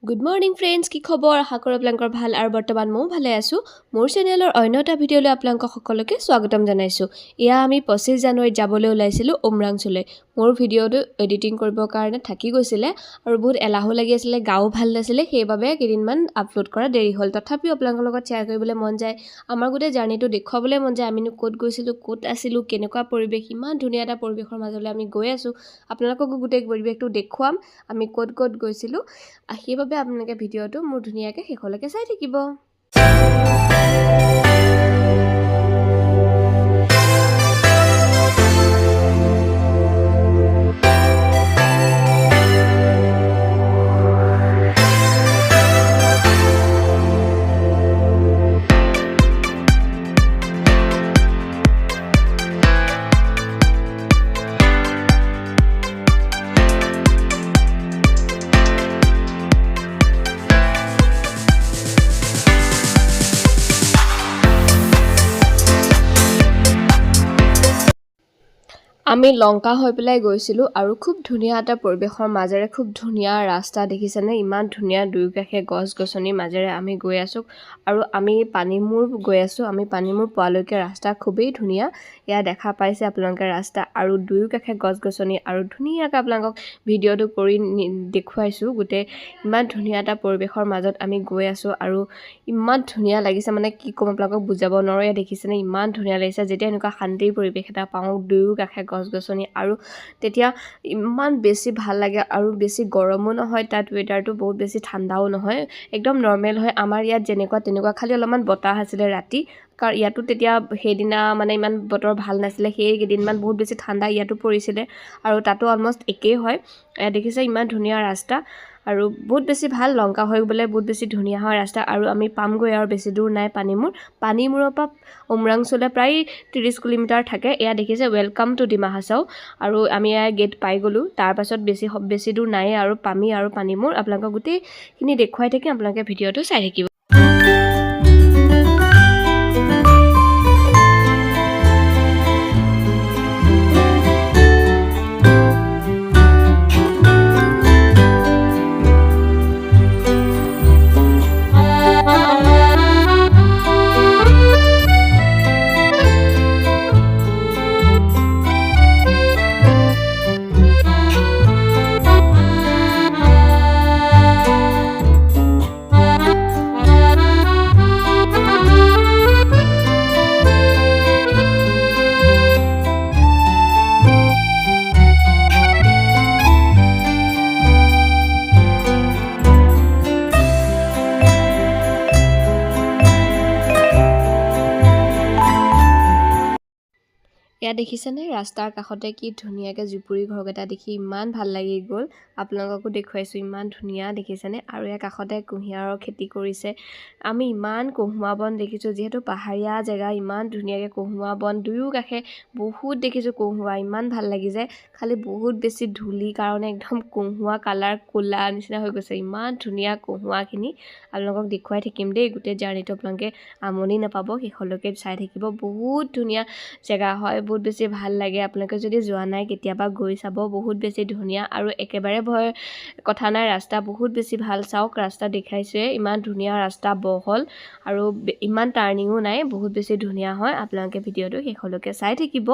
Good morning friends, কি খবৰ? আশা কৰোঁ আপোনালোকৰ ভাল আৰু বৰ্তমান ময়ো ভালে আছোঁ। মোৰ চেনেলৰ অন্য এটা ভিডিঅ'লৈ আপোনালোকক সকলোকে স্বাগতম জনাইছোঁ। এয়া আমি 25 জানুৱাৰীত যাবলৈ ওলাইছিলোঁ উমৰাংচুলৈ। মোৰ ভিডিঅ'টো এডিটিং কৰিবৰ কাৰণে থাকি গৈছিলে আৰু বহুত এলাহো লাগি আছিলে, গাও ভাল নাছিলে, সেইবাবে কেইদিনমান আপলোড কৰা দেৰি হ'ল। তথাপিও আপোনালোকৰ লগত শ্বেয়াৰ কৰিবলৈ মন যায়, আমাৰ গোটেই জাৰ্ণিটো দেখুৱাবলৈ মন যায়। আমিনো ক'ত গৈছিলোঁ, ক'ত আছিলোঁ, কেনেকুৱা পৰিৱেশ, ইমান ধুনীয়া এটা পৰিৱেশৰ মাজলৈ আমি গৈ আছোঁ। আপোনালোককো গোটেই পৰিৱেশটো দেখুৱাম, আমি ক'ত ক'ত গৈছিলোঁ। সেইবাবে আপোনালোকে ভিডিঅ'টো মোৰ ধুনীয়াকৈ শেষলৈকে চাই থাকিব। আমি লংকা হৈ পেলাই গৈছিলোঁ আৰু খুব ধুনীয়া এটা পৰিৱেশৰ মাজেৰে খুব ধুনীয়া ৰাস্তা দেখিছেনে? ইমান ধুনীয়া দুয়োকাষে গছ গছনিৰ মাজেৰে আমি গৈ আছোঁ আৰু আমি পানীমূৰ গৈ আছোঁ। আমি পানীমূৰ পোৱালৈকে ৰাস্তা খুবেই ধুনীয়া। এয়া দেখা পাইছে আপোনালোকে ৰাস্তা আৰু দুয়োকাষে গছ গছনি আৰু ধুনীয়াকৈ আপোনালোকক ভিডিঅ'টো কৰি দেখুৱাইছোঁ। গোটেই ইমান ধুনীয়া এটা পৰিৱেশৰ মাজত আমি গৈ আছোঁ আৰু ইমান ধুনীয়া লাগিছে, মানে কি ক'ম আপোনালোকক বুজাব নোৱাৰোঁ। এয়া দেখিছেনে? ইমান ধুনীয়া লাগিছে। যেতিয়া এনেকুৱা শান্তিৰ পৰিৱেশ এটা পাওঁ, দুয়োকাষে গছ গছনি আৰু তেতিয়া ইমান বেছি ভাল লাগে আৰু বেছি গৰমো নহয়, তাত ৱেডাৰটো বহুত বেছি ঠাণ্ডাও নহয়, একদম নৰ্মেল হয়। আমাৰ ইয়াত যেনেকুৱা তেনেকুৱা, খালি অলপমান বতাহ আছিলে ৰাতি, কাৰণ ইয়াতো তেতিয়া সেইদিনা মানে ইমান বতৰ ভাল নাছিলে, সেইকেইদিনমান বহুত বেছি ঠাণ্ডা ইয়াতো পৰিছিলে আৰু তাতো অলমষ্ট একেই হয়। দেখিছে ইমান ধুনীয়া ৰাস্তা আৰু বহুত বেছি ভাল। লংকা হৈ গ'লে বহুত বেছি ধুনীয়া হয় ৰাস্তা আৰু আমি পামগৈ আৰু বেছি দূৰ নাই। পানীমূৰৰ পৰা উমৰাংচুলৈ প্ৰায় 30 কিলোমিটাৰ থাকে। এয়া দেখিছে ৱেলকাম টু ডিমা হাছাও আৰু আমি এয়া গেট পাই গ'লোঁ। তাৰপাছত বেছি দূৰ নাই আৰু পানীমূৰ আপোনালোকক গোটেইখিনি দেখুৱাই থাকিম, আপোনালোকে ভিডিঅ'টো চাই থাকিব। এয়া দেখিছেনে? ৰাস্তাৰ কাষতে কি ধুনীয়াকৈ জুপুৰি ঘৰকেইটা দেখি ইমান ভাল লাগি গ'ল। আপোনালোককো দেখুৱাইছোঁ, ইমান ধুনীয়া দেখিছেনে? আৰু ইয়াৰ কাষতে কুঁহিয়াৰৰ খেতি কৰিছে। আমি ইমান কহুৱা বন দেখিছোঁ, যিহেতু পাহাৰীয়া জেগা, ইমান ধুনীয়াকৈ কহুৱা বন দুয়োকাষে বহুত দেখিছোঁ কহুৱা, ইমান ভাল লাগি যায়। খালি বহুত বেছি ধূলি কাৰণে একদম কহুৱা কালাৰ ক'লা নিচিনা হৈ গৈছে। ইমান ধুনীয়া কহুৱাখিনি আপোনালোকক দেখুৱাই থাকিম দেই। গোটেই জাৰ্ণিটো আপোনালোকে আমনি নাপাব, শেষলৈকে চাই থাকিব। বহুত ধুনীয়া জেগা হয়, বহুত বেছি ভাল লাগে। আপোনালোকে যদি যোৱা নাই কেতিয়াবা গৈ চাব, বহুত বেছি ধুনীয়া আৰু একেবাৰে ভয় কথা নাই। ৰাস্তা বহুত বেছি ভাল। চাওক ৰাস্তা দেখাইছোৱে, ইমান ধুনীয়া ৰাস্তা, বহল আৰু ইমান টাৰ্ণিঙো নাই, বহুত বেছি ধুনীয়া হয়। আপোনালোকে ভিডিঅ'টো শেষলৈকে চাই থাকিব,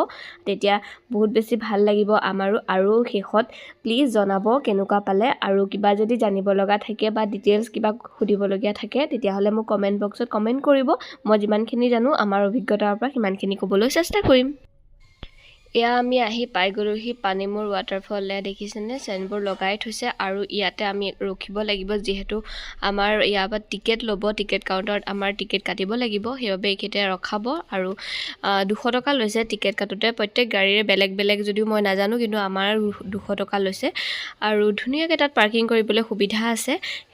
তেতিয়া বহুত বেছি ভাল লাগিব আমাৰো। আৰু শেষত প্লিজ জনাব কেনেকুৱা পালে, আৰু কিবা যদি জানিব লগা থাকে বা ডিটেইলছ কিবা সুধিবলগীয়া থাকে তেতিয়াহ'লে মোক কমেণ্ট বক্সত কমেণ্ট কৰিব। মই যিমানখিনি জানো আমাৰ অভিজ্ঞতাৰ পৰা সিমানখিনি ক'বলৈ চেষ্টা কৰিম। এয়া আমি আহি পাই গ'লোহি পানীমূৰ ৱাটাৰফল। দেখিছেনে? চাইনবোৰ লগাই থৈছে আৰু ইয়াতে আমি ৰখিব লাগিব, যিহেতু আমাৰ ইয়াৰ পৰা টিকেট ল'ব। টিকেট কাউণ্টাৰত আমাৰ টিকেট কাটিব লাগিব, সেইবাবে এইখিনিতে ৰখাব আৰু 200 টকা লৈছে টিকেট কাটোতে। প্ৰত্যেক গাড়ীৰে বেলেগ বেলেগ যদিও মই নাজানো, কিন্তু আমাৰ 200 টকা লৈছে আৰু ধুনীয়াকৈ তাত পাৰ্কিং কৰিবলৈ সুবিধা আছে।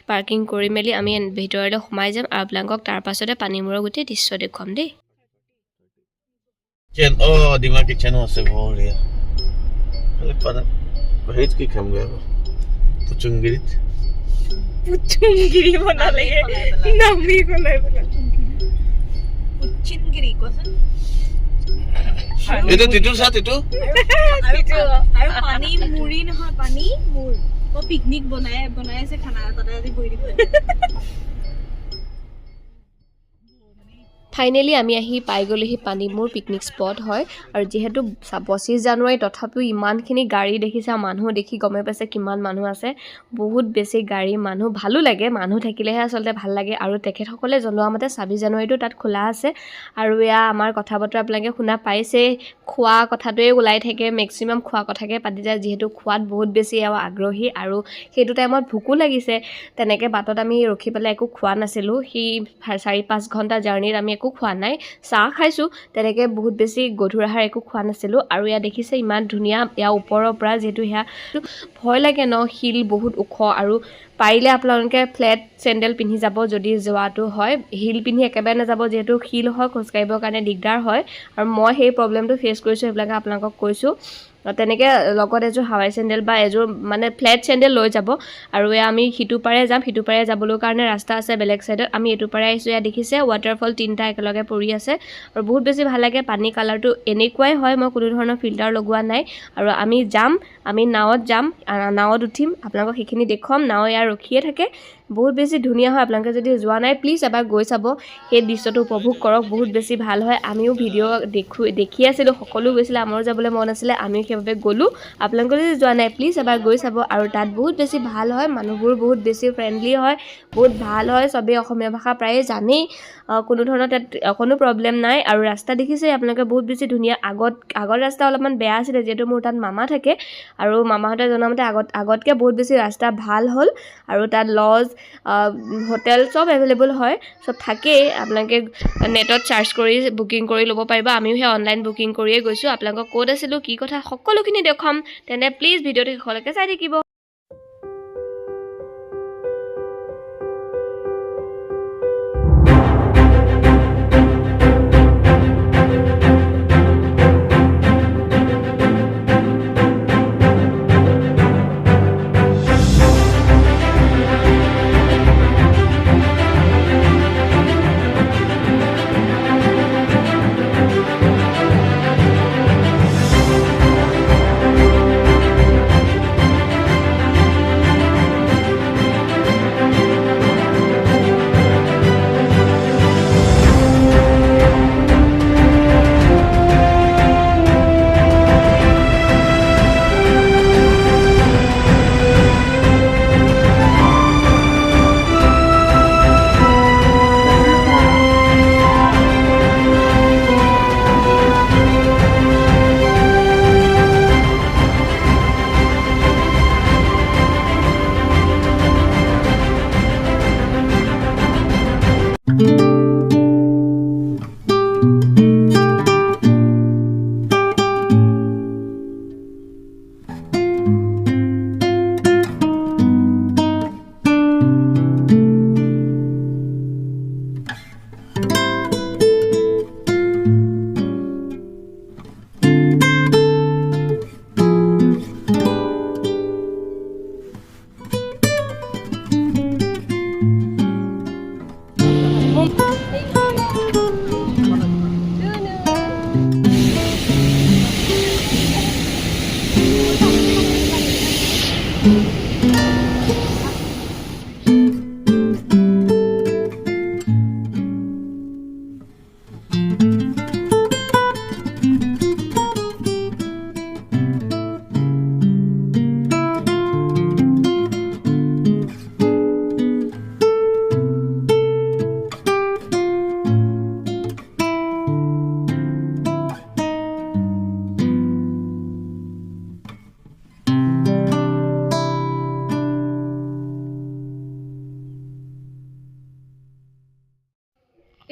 পাৰ্কিং কৰি মেলি আমি ভিতৰলৈ সোমাই যাম আৰু আপোনালোকক তাৰ পাছতে পানীমূৰৰ গোটেই দৃশ্য দেখুৱাম দেই। Dima kitchen আছে বঢ়িয়া। খালি পানা হেৰিত কি খাম গৈ পুচুংগিৰিত বনালে নামি গলাই বলা পুচুংগিৰি কোৱাচোন। এইটো তিতুৰ চাহ তিতু আৰু পানী মুৰি নহয়, পানী মুৰ আকৌ পিকনিক বনাই আছে খানা তাতে আজি বহি দিব ফাইনেলি আমি আহি পাই গ'লোহি পানীমূৰ পিকনিক স্পট হয় আৰু যিহেতু 25 জানুৱাৰী তথাপিও ইমানখিনি গাড়ী দেখিছে আৰু মানুহ দেখি গমে পাইছে কিমান মানুহ আছে বহুত বেছি গাড়ী মানুহ ভালো লাগে মানুহ থাকিলেহে আচলতে ভাল লাগে আৰু তেখেতসকলে জনোৱা মতে 26 জানুৱাৰীটো তাত খোলা আছে আৰু এয়া আমাৰ কথা বতৰা আপোনালোকে শুনা পাইছে খোৱা কথাটোৱে ওলাই থাকে মেক্সিমাম খোৱা কথাকে পাতি যায় যিহেতু খোৱাত বহুত বেছি আগ্ৰহী আৰু সেইটো টাইমত ভোকো লাগিছে তেনেকৈ বাটত আমি ৰখি পেলাই একো খোৱা নাছিলোঁ সি 4-5 ঘণ্টা জাৰ্ণিত আমি একো খোৱা নাই চাহ খাইছোঁ তেনেকৈ বহুত বেছি গধুৰ আহাৰ একো খোৱা নাছিলোঁ আৰু ইয়াত দেখিছে ইমান ধুনীয়া ইয়াৰ ওপৰৰ পৰা যিহেতু সেয়া ভয় লাগে ন শিল বহুত ওখ আৰু পাৰিলে আপোনালোকে ফ্লেট চেণ্ডেল পিন্ধি যাব যদি যোৱাটো হয় হিল পিন্ধি একেবাৰে নাযাব যিহেতু শিল হয় খোজকাঢ়িবৰ কাৰণে দিগদাৰ হয় আৰু মই সেই প্ৰব্লেমটো ফেচ কৰিছোঁ সেইবিলাকে আপোনালোকক কৈছোঁ তেনেকৈ লগত এযোৰ হাৱাই চেণ্ডেল বা এযোৰ মানে ফ্লেট চেণ্ডেল লৈ যাব আৰু এয়া আমি সিটো পাৰে যাম সিটো পাৰে যাবলৈ কাৰণে ৰাস্তা আছে বেলেগ ছাইডত আমি এইটো পাৰে আহিছোঁ এয়া দেখিছে ৱাটাৰফল 3টা একেলগে পৰি আছে আৰু বহুত বেছি ভাল লাগে পানী কালাৰটো এনেকুৱাই হয় মই কোনো ধৰণৰ ফিল্টাৰ লগোৱা নাই আৰু আমি যাম আমি নাৱত যাম নাৱত উঠিম আপোনালোকক সেইখিনি দেখুৱাম নাও ইয়াৰ ৰখিয়ে থাকে বহুত বেছি ধুনীয়া হয় আপোনালোকে যদি যোৱা নাই প্লিজ এবাৰ গৈ চাব সেই দৃশ্যটো উপভোগ কৰক বহুত বেছি ভাল হয় আমিও ভিডিঅ' দেখি আছিলোঁ সকলো গৈছিলে আমাৰো যাবলৈ মন আছিলে আমিও সেইবাবে গ'লোঁ আপোনালোকে যদি যোৱা নাই প্লিজ এবাৰ গৈ চাব আৰু তাত বহুত বেছি ভাল হয় মানুহবোৰ বহুত বেছি ফ্ৰেণ্ডলি হয় বহুত ভাল হয় চবেই অসমীয়া ভাষা প্ৰায়ে জানেই কোনো ধৰণৰ তাত কোনো প্ৰব্লেম নাই আৰু ৰাস্তা দেখিছে আপোনালোকে বহুত বেছি ধুনীয়া আগৰ ৰাস্তা অলপমান বেয়া আছিলে যিহেতু মোৰ তাত মামা থাকে আৰু মামাহঁতে জনামতে আগতকৈ বহুত বেছি ৰাস্তা ভাল হ'ল আৰু তাত লজ হোটেল চব এভেইলেবল হয় চব থাকেই আপোনালোকে নেটত চাৰ্চ কৰি বুকিং কৰি ল'ব পাৰিব আমিও সেই অনলাইন বুকিং কৰিয়ে গৈছোঁ আপোনালোকক ক'ত আছিলোঁ কি কথা সকলোখিনি দেখুৱাম তেনে প্লিজ ভিডিঅ'টো শেষলৈকে চাই থাকিব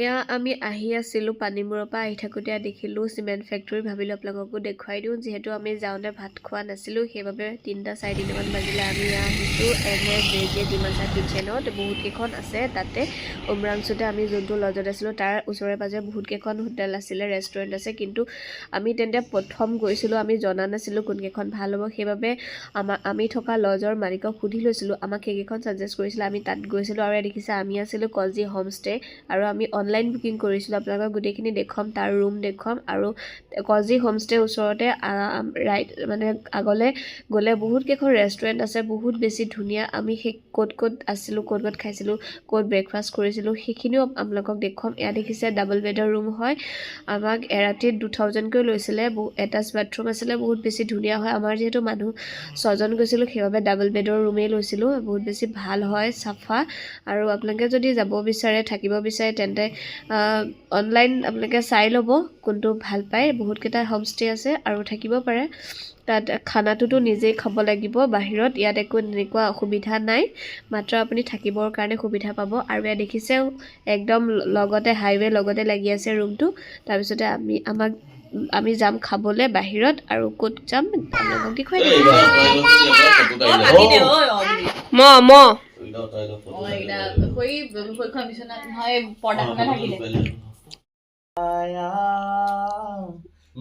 এয়া আমি আহি আছিলোঁ পানীমূৰৰ পৰা আহি থাকোঁতে দেখিলোঁ চিমেণ্ট ফেক্টৰী ভাবিলোঁ আপোনালোককো দেখুৱাই দিওঁ যিহেতু আমি যাওঁতে ভাত খোৱা নাছিলোঁ সেইবাবে 3-4 বাজিলে আমি আহিছোঁ NSJJ ডিমাচা কিটচেনত বহুতকেইখন আছে তাতে উমৰাংচুতে আমি যোনটো লজত আছিলোঁ তাৰ ওচৰে পাজৰে বহুতকেইখন হোটেল আছিলে ৰেষ্টুৰেণ্ট আছে কিন্তু আমি তেন্তে প্ৰথম গৈছিলোঁ আমি জনা নাছিলোঁ কোনকেইখন ভাল হ'ব সেইবাবে আমি থকা লজৰ মালিকক সুধি লৈছিলোঁ আমাক সেইকেইখন ছাজেষ্ট কৰিছিলে আমি তাত গৈছিলোঁ আৰু দেখিছে আমি আছিলোঁ কলজি হোমষ্টে আৰু আমি অনলাইন বুকিং কৰিছিলোঁ আপোনালোকক গোটেইখিনি দেখুৱাম তাৰ ৰুম দেখুৱাম আৰু কজি হোমষ্টে ওচৰতে ৰাইট মানে আগলৈ গ'লে বহুত কেইখন ৰেষ্টুৰেণ্ট আছে বহুত বেছি ধুনীয়া আমি সেই ক'ত আছিলোঁ ক'ত খাইছিলোঁ ক'ত ব্ৰেকফাষ্ট কৰিছিলোঁ সেইখিনিও আপোনালোকক দেখুৱাম এয়া দেখিছে ডাবল বেডৰ ৰুম হয় আমাক এৰাতিত 2000কৈ লৈছিলে এটাচ বাথৰুম আছিলে বহুত বেছি ধুনীয়া হয় আমাৰ যিহেতু মানুহ 6জন গৈছিলোঁ সেইবাবে ডাবল বেডৰ ৰুমেই লৈছিলোঁ বহুত বেছি ভাল হয় চাফা আৰু আপোনালোকে যদি যাব বিচাৰে থাকিব বিচাৰে তেন্তে অনলাইন আপোনালোকে চাই ল'ব কোনটো ভাল পায় বহুতকেইটা হোমষ্টে আছে আৰু থাকিব পাৰে তাত খানাটোতো নিজেই খাব লাগিব বাহিৰত ইয়াত একো এনেকুৱা অসুবিধা নাই মাত্ৰ আপুনি থাকিবৰ কাৰণে সুবিধা পাব আৰু ইয়াত দেখিছে একদম লগতে হাইৱে লগতে লাগি আছে ৰুমটো তাৰপিছতে আমি যাম খাবলৈ বাহিৰত আৰু ক'ত যাম আপোনালোকক দেখুৱাই দিম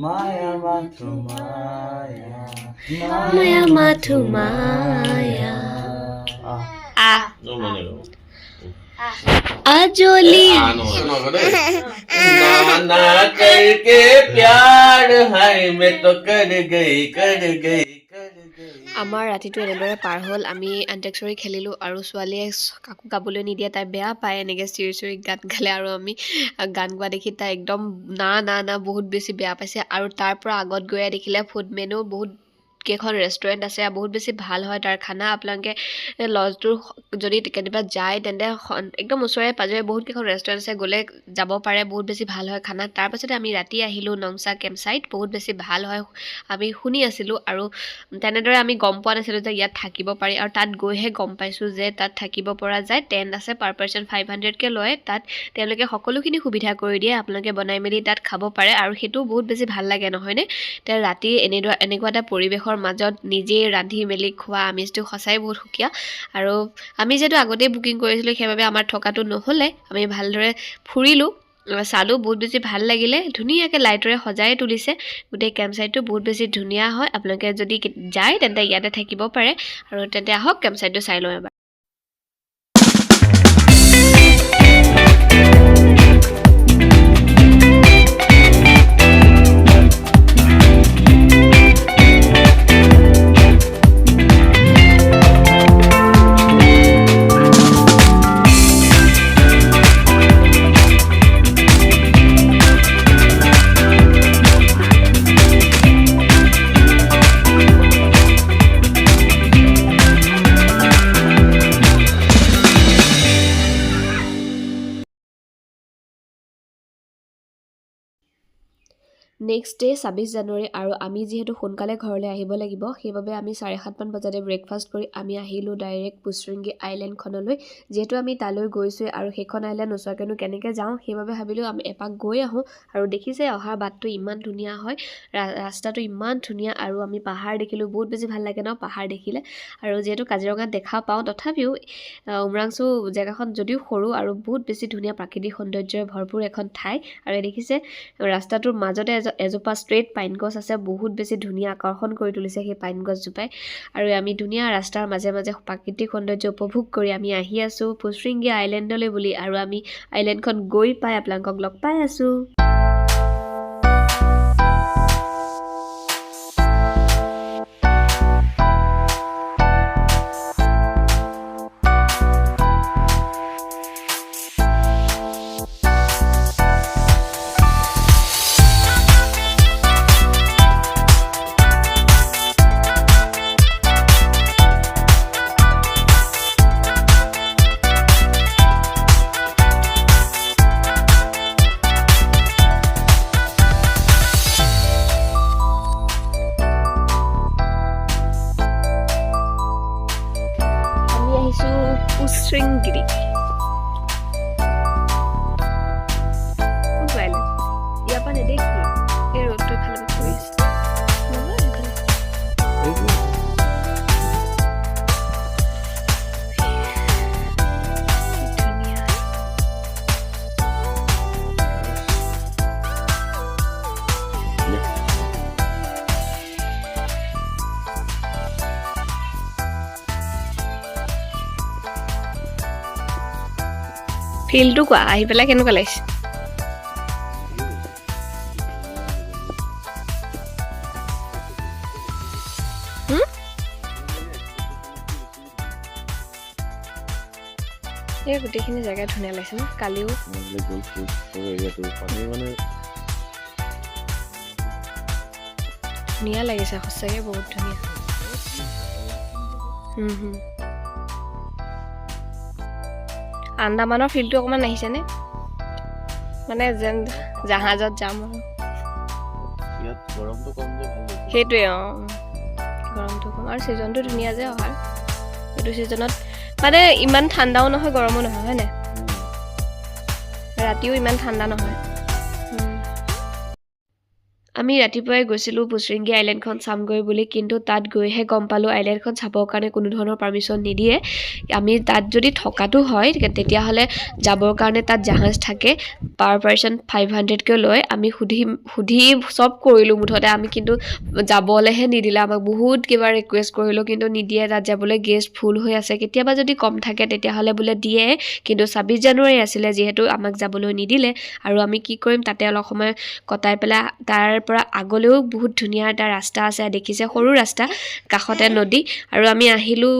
Maya matu maya Maya matu maya Ajoli ना करके प्यार है मैं तो कर गई আমাৰ ৰাতিটো এনেদৰে পাৰ হ'ল আমি আন্তাক্ষৰী খেলিলোঁ আৰু ছোৱালীয়ে কাকো গাবলৈ নিদিয়ে তাই বেয়া পায় এনেকৈ চিঞৰি গান গালে আৰু আমি গান গোৱা দেখি তাই একদম না বহুত বেছি বেয়া পাইছে আৰু তাৰ পৰা আগত গৈয়ে দেখিলে ফুড মেনু বহুত কেইখন ৰেষ্টুৰেণ্ট আছে বহুত বেছি ভাল হয় তাৰ খানা আপোনালোকে লজটোৰ যদি কেতিয়াবা যায় তেন্তে একদম ওচৰে পাজৰে বহুত কেইখন ৰেষ্টুৰেণ্ট আছে গ'লে যাব পাৰে বহুত বেছি ভাল হয় খানা তাৰপাছতে আমি ৰাতি আহিলোঁ নংচা কেম্প ছাইট বহুত বেছি ভাল হয় আমি শুনি আছিলোঁ আৰু তেনেদৰে আমি গম পোৱা নাছিলোঁ যে ইয়াত থাকিব পাৰি আৰু তাত গৈহে গম পাইছোঁ যে তাত থাকিব পৰা যায় টেণ্ট আছে পাৰ পাৰ্চন 500কৈ লয় তাত তেওঁলোকে সকলোখিনি সুবিধা কৰি দিয়ে আপোনালোকে বনাই মেলি তাত খাব পাৰে আৰু সেইটো বহুত বেছি ভাল লাগে নহয়নে তেওঁ ৰাতি এনেকুৱা এটা পৰিৱেশৰ মাজত নিজে ৰান্ধি মেলি খোৱা আমেজটো সঁচাই বহুত সুকীয়া আৰু আমি যেটো আগতে বুকিং কৰিছিলোঁ সেইবাবে আমাৰ থকাটো নহ'লে আমি ভালদৰে ফুৰিলোঁ চালোঁ বহুত বেছি ভাল লাগিলে ধুনীয়াকৈ লাইটৰে সজাই তুলিছে গোটেই কেম্প ছাইটটো বহুত বেছি ধুনীয়া হয় আপোনালোকে যদি যায় তেন্তে ইয়াতে থাকিব পাৰে আৰু তেন্তে আহক কেম্প ছাইটটো চাই লওঁ এবাৰ নেক্সট ডে 26 জানুৱাৰী আৰু আমি যিহেতু সোনকালে ঘৰলৈ আহিব লাগিব সেইবাবে আমি 7:30 বজাতে ব্ৰেকফাষ্ট কৰি আমি আহিলোঁ ডাইৰেক্ট পুচৰিংগি আইলেণ্ডখনলৈ যিহেতু আমি তালৈ গৈছোঁ আৰু সেইখন আইলেণ্ড নোচোৱাকৈনো কেনেকৈ যাওঁ সেইবাবে ভাবিলোঁ আমি এপাক গৈ আহোঁ আৰু দেখিছে অহাৰ বাটটো ইমান ধুনীয়া হয় ৰাস্তাটো ইমান ধুনীয়া আৰু আমি পাহাৰ দেখিলোঁ বহুত বেছি ভাল লাগে ন পাহাৰ দেখিলে আৰু যিহেতু কাজিৰঙাত দেখা পাওঁ তথাপিও উমৰাংচু জেগাখন যদিও সৰু আৰু বহুত বেছি ধুনীয়া প্ৰাকৃতিক সৌন্দৰ্যৰে ভৰপূৰ এখন ঠাই আৰু দেখিছে ৰাস্তাটোৰ মাজতে এজোপা ষ্ট্ৰেট পাইন গছ আছে বহুত বেছি ধুনীয়া আকৰ্ষণ কৰি তুলিছে সেই পাইন গছজোপাই আৰু আমি ধুনীয়া ৰাস্তাৰ মাজে মাজে প্ৰাকৃতিক সৌন্দৰ্য উপভোগ কৰি আমি আহি আছোঁ পুচৰিংগি আইলেণ্ডলৈ বুলি আৰু আমি আইলেণ্ডখন গৈ পাই আপোনালোকক লগ পাই আছোঁ পুচৰিংগিৰি ইয়াৰ পৰা নেদেখি এই ৰ'দটো এফালে পৰিছে ফিল্ডটো কোৱা আহি পেলাই কেনেকুৱা লাগিছে এই গোটেইখিনি জেগা ধুনীয়া লাগিছে ন কালিও ধুনীয়া লাগিছে সঁচাকৈ বহুত ধুনীয়া আন্দামানৰ ফিল্ডটো অকণমান আহিছেনে মানে যেন জাহাজত যাম আৰু সেইটোৱে গৰমটো কম আৰু ছিজনটো ধুনীয়া যে অহাৰ এইটো ছিজনত মানে ইমান ঠাণ্ডাও নহয় গৰমো নহয় হয় নাই ৰাতিও ইমান ঠাণ্ডা নহয় আমি ৰাতিপুৱাই গৈছিলোঁ পুচৰিংগী আইলেণ্ডখন চামগৈ বুলি কিন্তু তাত গৈহে গম পালোঁ আইলেণ্ডখন চাবৰ কাৰণে কোনো ধৰণৰ পাৰ্মিশ্যন নিদিয়ে আমি তাত যদি থকাটো হয় তেতিয়াহ'লে যাবৰ কাৰণে তাত জাহাজ থাকে পাৰ পাৰ্চন 500কৈ লয় আমি সুধি চব কৰিলোঁ মুঠতে আমি কিন্তু যাবলৈহে নিদিলে আমাক বহুত কিবা ৰিকুৱেষ্ট কৰিলোঁ কিন্তু নিদিয়ে তাত যাবলৈ গেষ্ট ফুল হৈ আছে কেতিয়াবা যদি কম থাকে তেতিয়াহ'লে বোলে দিয়ে কিন্তু 26 জানুৱাৰী আছিলে যিহেতু আমাক যাবলৈ নিদিলে আৰু আমি কি কৰিম তাতে অলপ সময় কটাই পেলাই তাৰ পৰা আগলৈও বহুত ধুনীয়া এটা ৰাস্তা আছে দেখিছে সৰু ৰাস্তা কাষতে নদী আৰু আমি আহিলোঁ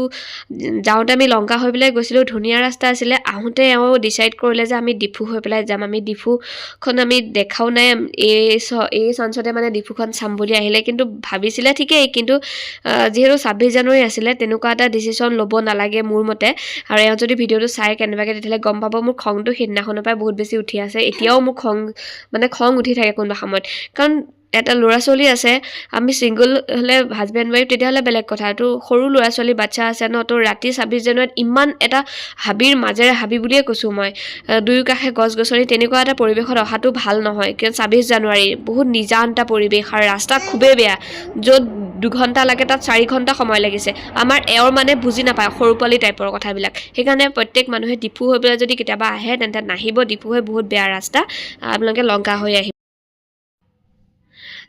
যাওঁতে আমি লংকা হৈ পেলাই গৈছিলোঁ ধুনীয়া ৰাস্তা আছিলে আহোঁতে এওঁ ডিচাইড কৰিলে যে আমি ডিফু হৈ পেলাই যাম আমি ডিফুখন আমি দেখাও নাই এই চান্সতে মানে ডিফুখন চাম বুলি আহিলে কিন্তু ভাবিছিলে ঠিকেই কিন্তু যিহেতু 26 জানুৱাৰী আছিলে তেনেকুৱা এটা ডিচিশ্যন ল'ব নালাগে মোৰ মতে আৰু এওঁ যদি ভিডিঅ'টো চাই কেনেবাকৈ তেতিয়াহ'লে গম পাব মোৰ খংটো সিদিনাখনৰ পৰাই বহুত বেছি উঠি আছে এতিয়াও মোৰ খং উঠি থাকে কোনোবা সময়ত কাৰণ এটা ল'ৰা ছোৱালী আছে আমি ছিংগল হ'লে হাজবেণ্ড ৱাইফ তেতিয়াহ'লে বেলেগ কথা তো সৰু ল'ৰা ছোৱালী বাচ্ছা আছে ন তো ৰাতি 26 জানুৱাৰীত ইমান এটা হাবিৰ মাজেৰে হাবি বুলিয়ে কৈছোঁ মই দুয়ো কাষে গছ গছনি তেনেকুৱা এটা পৰিৱেশত অহাটো ভাল নহয় কিয় 26 জানুৱাৰী বহুত নিজান এটা পৰিৱেশ আৰু ৰাস্তা খুবেই বেয়া য'ত 2 ঘণ্টা লাগে তাত 4 ঘণ্টা সময় লাগিছে আমাৰ এওঁৰ মানে বুজি নাপায় সৰু পোৱালি টাইপৰ কথাবিলাক সেইকাৰণে প্ৰত্যেক মানুহে ডিফু হৈ পেলাই যদি কেতিয়াবা আহে তেন্তে নাহিব ডিফু হৈ বহুত বেয়া ৰাস্তা আপোনালোকে লংকা হৈ আহিব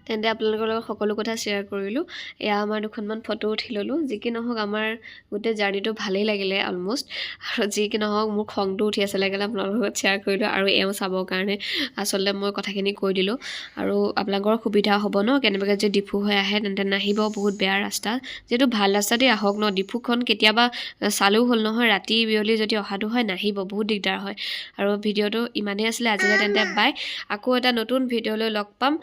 তেন্তে আপোনালোকৰ লগত সকলো কথা শ্বেয়াৰ কৰিলোঁ এয়া আমাৰ দুখনমান ফটো উঠি ল'লোঁ যি কি নহওক আমাৰ গোটেই জাৰ্ণিটো ভালেই লাগিলে অলম'ষ্ট আৰু যি কি নহওক মোৰ খংটো উঠি আছে লাগিলে আপোনালোকৰ লগত শ্বেয়াৰ কৰিলোঁ আৰু এওঁ চাবৰ কাৰণে আচলতে মই কথাখিনি কৈ দিলোঁ আৰু আপোনালোকৰ সুবিধা হ'ব ন কেনেবাকৈ যদি ডিফু হৈ আহে তেন্তে নাহিব বহুত বেয়া ৰাস্তা যিহেতু ভাল ৰাস্তাতেই আহক ন ডিফুখন কেতিয়াবা চালেও হ'ল নহয় ৰাতি বিয়লি যদি অহাটো হয় নাহিব বহুত দিগদাৰ হয় আৰু ভিডিঅ'টো ইমানেই আছিলে আজিলৈ তেন্তে বাই আকৌ এটা নতুন ভিডিঅ'লৈ লগ পাম